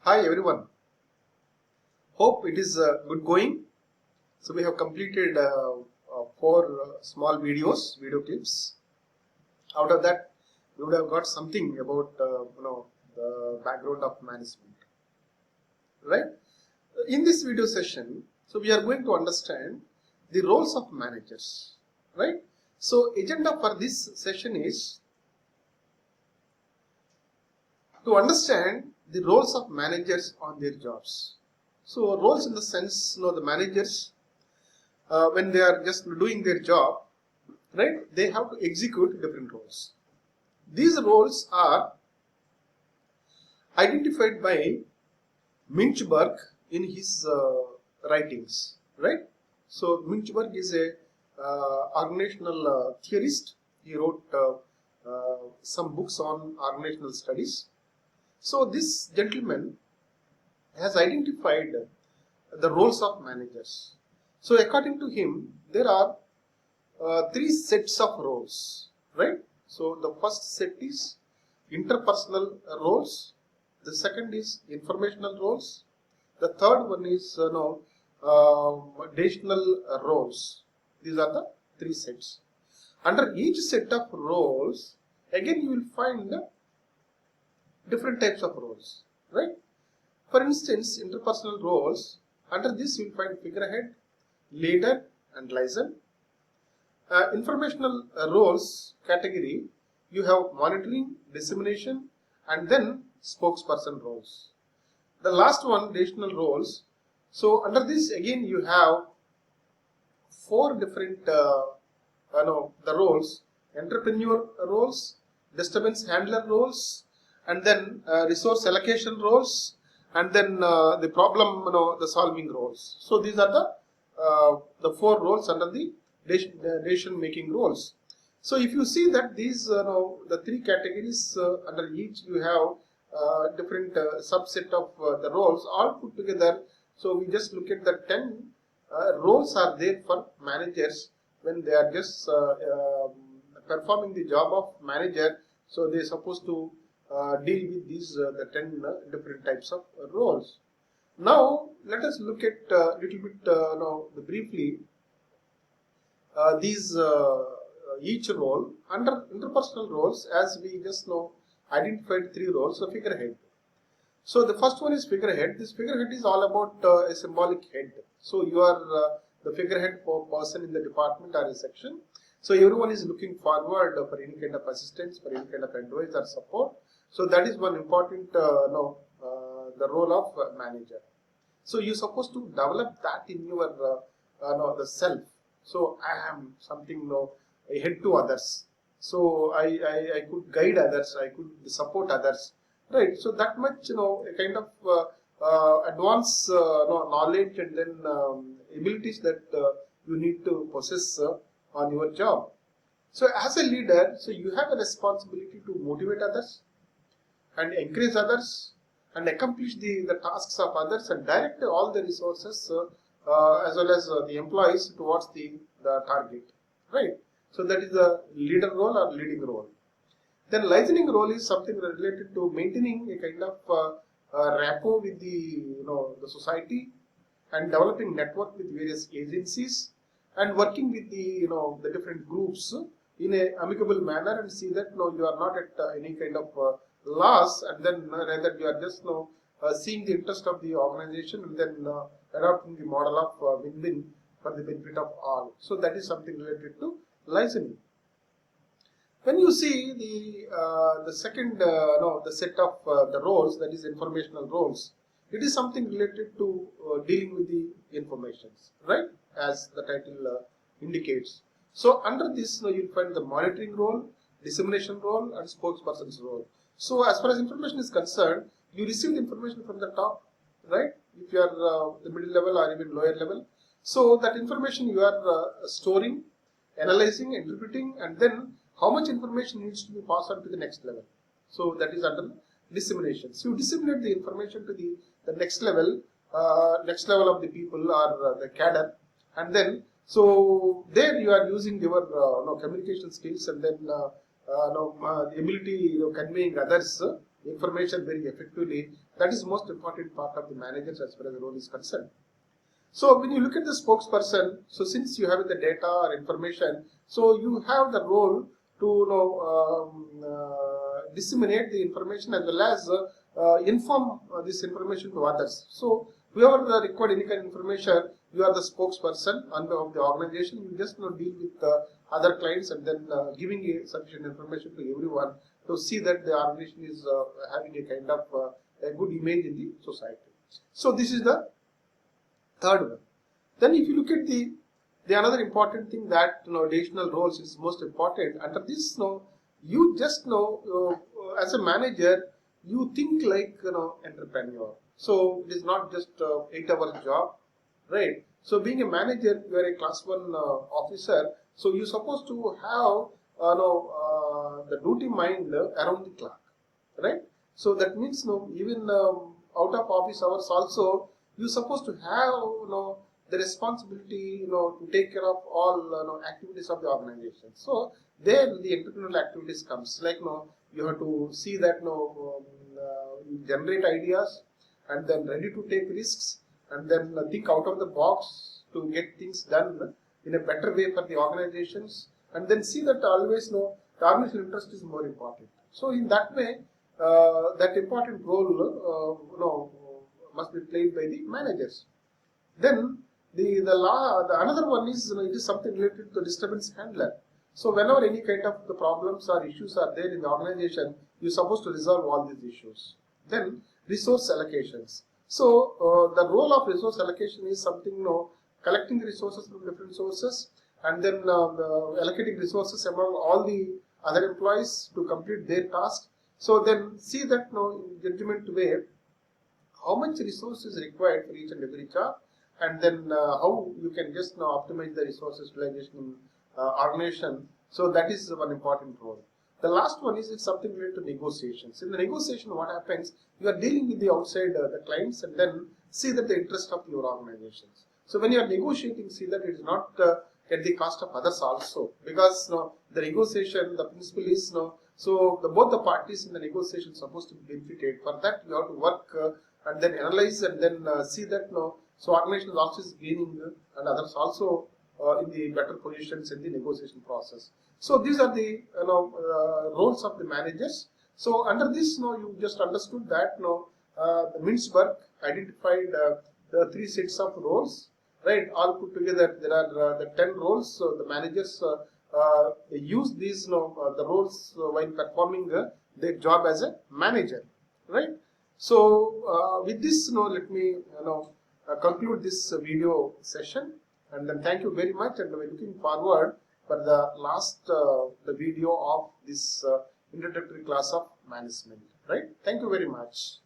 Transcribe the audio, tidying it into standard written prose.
Hi everyone, hope it is good going. So we have completed four small video clips. Out of that, you would have got something about the background of management, right? In this video session, so we are going to understand the roles of managers, right? So agenda for this session is to understand the roles of managers on their jobs. So roles in the sense, the managers when they are just doing their job, right, they have to execute different roles. These roles are identified by Minchberg in his writings, right? So Minchberg is a organizational theorist. He wrote some books on organizational studies. So this gentleman has identified the roles of managers. So according to him, there are three sets of roles, right? So the first set is interpersonal roles, the second is informational roles, the third one is decisional roles. These are the three sets. Under each set of roles, again you will find different types of roles, right? For instance, interpersonal roles, under this you will find figurehead, leader and liaison. Informational roles category, you have monitoring, dissemination and then spokesperson roles. The last one, decisional roles. So under this again you have four different the roles: entrepreneur roles, disturbance handler roles, and then resource allocation roles, and then the problem the solving roles. So these are the four roles under the decision making roles. So if you see that these the three categories under each you have different subset of the roles all put together. So we just look at the 10 roles are there for managers when they are just performing the job of manager. So they are supposed to deal with these the 10 different types of roles. Now let us look at little bit briefly these each role. Under interpersonal roles, as we just know, identified three roles. So figurehead. So the first one is figurehead. This figurehead is all about a symbolic head. So you are the figurehead for person in the department or a section. So everyone is looking forward for any kind of assistance, for any kind of advice or support. So that is one important the role of manager. So you're supposed to develop that in your the self. So I am something a head to others. So I could guide others. I could support others. Right. So that much a kind of advanced knowledge and then abilities that you need to possess on your job. So as a leader, so you have a responsibility to motivate others and encourage others and accomplish the tasks of others and direct all the resources as well as the employees towards the target, right? So that is the leader role or leading role. Then liaising role is something related to maintaining a kind of rapport with the society and developing network with various agencies and working with the different groups in a amicable manner and see that you are not at any kind of loss, and then rather you are just seeing the interest of the organization and then adopting the model of win-win for the benefit of all. So that is something related to licensing. When you see the second the set of the roles, that is informational roles, it is something related to dealing with the informations, right? As the title indicates. So under this you'll find the monitoring role, dissemination role and spokesperson's role. So as far as information is concerned, you receive the information from the top, right? If you are the middle level or even lower level. So that information you are storing, analyzing, interpreting, and then how much information needs to be passed on to the next level. So that is under dissemination. So you disseminate the information to the next level of the people or the cadre, and then so there you are using your communication skills and then the ability conveying others information very effectively That is most important part of the managers as far as the role is concerned. So when you look at the spokesperson, so since you have the data or information, so you have the role to disseminate the information as well as inform this information to others. So whoever required any kind of information, you are the spokesperson on behalf of the organization. You just deal with other clients and then giving sufficient information to everyone to see that the organization is having a kind of a good image in the society. So this is the third one. Then if you look at the another important thing that additional roles is most important. Under this you just as a manager you think like entrepreneur. So it is not just 8-hour job, right? So being a manager, you are a class 1 officer, so you're supposed to have the duty mind around the clock, right? So that means even out of office hours also you're supposed to have the responsibility to take care of all activities of the organization. So there the entrepreneurial activities comes like you have to see that you generate ideas and then ready to take risks and then think out of the box to get things done in a better way for the organizations, and then see that always the organizational interest is more important. So in that way that important role must be played by the managers. Then the another one is it is something related to disturbance handler. So whenever any kind of the problems or issues are there in the organization, you're supposed to resolve all these issues. Then resource allocations. So the role of resource allocation is something collecting the resources from different sources and then allocating resources among all the other employees to complete their task. So then see that in judgment way how much resource is required for each and every job, and then how you can just optimize the resources utilization in organization. So that is one important role. The last one is something related to negotiations. In the negotiation, what happens? You are dealing with the outside the clients and then see that the interest of your organizations. So when you are negotiating, see that it is not at the cost of others also, because the negotiation, the principle is so both the parties in the negotiation are supposed to be benefited. For that, you have to work and then analyze and then see that so organization also is gaining and others also in the better positions in the negotiation process. So these are the roles of the managers. So under this you just understood that the Mintzberg identified the 3 sets of roles, right? All put together there are the 10 roles. So the managers they use these the roles while performing their job as a manager, right? So with this let me conclude this video session, and then thank you very much, and we're looking forward for the last the video of this introductory class of management, right? Thank you very much.